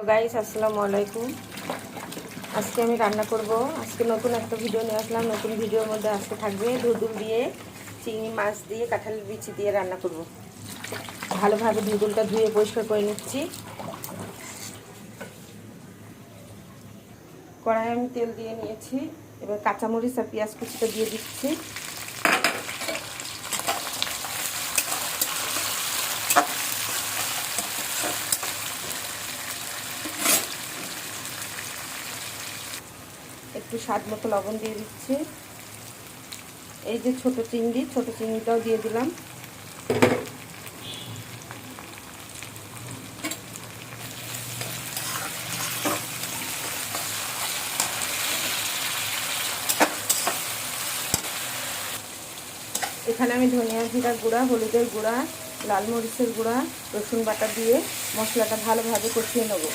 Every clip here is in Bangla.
গাইস আসসালামু আলাইকুম। আজকে আমি রান্না করব। আজকে নতুন একটা ভিডিও নিয়ে আসলাম। নতুন ভিডিওর মধ্যে আজকে থাকবে ধুদুল দিয়ে, চিংড়ি মাছ দিয়ে, কাঁঠালের বিচি দিয়ে রান্না করব। ভালোভাবে ধুদুলটা ধুয়ে পরিষ্কার করে নিচ্ছি। কড়াই আমি তেল দিয়ে নিয়েছি। এবার কাঁচামরিচ আর পেঁয়াজ কুচিটা দিয়ে দিচ্ছি। একটু স্বাদ মতো লবণ দিয়ে দিচ্ছি। এই যে ছোট চিংড়িটাও দিয়ে দিলাম। এখানে আমি ধনিয়া জিরার গুঁড়া, হলুদের গুঁড়া, লাল মরিচের গুঁড়া, রসুন বাটা দিয়ে মশলাটা ভালোভাবে কষিয়ে নেব।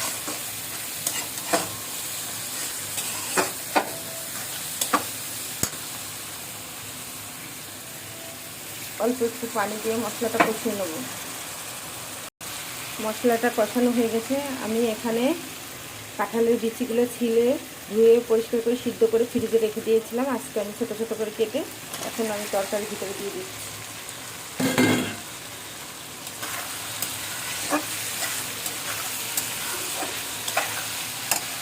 অল্প একটু পানি দিয়ে মশলাটা কষিয়ে নেব। মশলাটা কষানো হয়ে গেছে। আমি এখানে কাঁঠালের বিচিগুলো ছিলে ধুয়ে পরিষ্কার করে সিদ্ধ করে ফ্রিজে রেখে দিয়েছিলাম। আজকে আমি ছোটো ছোটো করে কেটে এখন আমি তরকারির ভিতরে দিয়ে দিচ্ছি।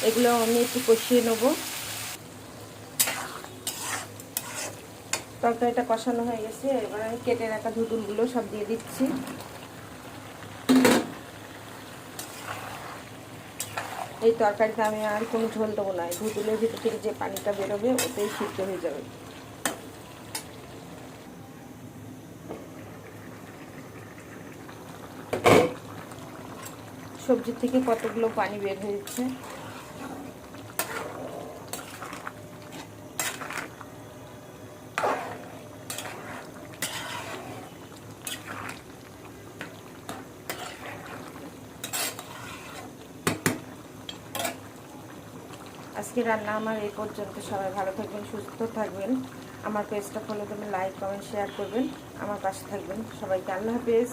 এগুলো আমি একটু কষিয়ে নেব। তরকারিটা কষানো হয়ে গেছে। এবার আমি কেটে রাখা ধুদুলগুলো সব দিয়ে দিচ্ছি। এই তরকারিতে আমি আর কোনো ঝোল দেবো না। ধুদুলের ভিতর থেকে যে পানিটা বেরোবে ওতেই সিদ্ধ হয়ে যাবে। সবজি থেকে কতগুলো পানি বের হয়েছে। আজকে রান্না আমার এই পর্যন্ত। সবাই ভালো থাকবেন, সুস্থ থাকবেন। আমার পেজটা ফলো করবেন, লাইক কমেন্ট শেয়ার করবেন, আমার পাশে থাকবেন। সবাইকে আল্লাহ হাফেজ।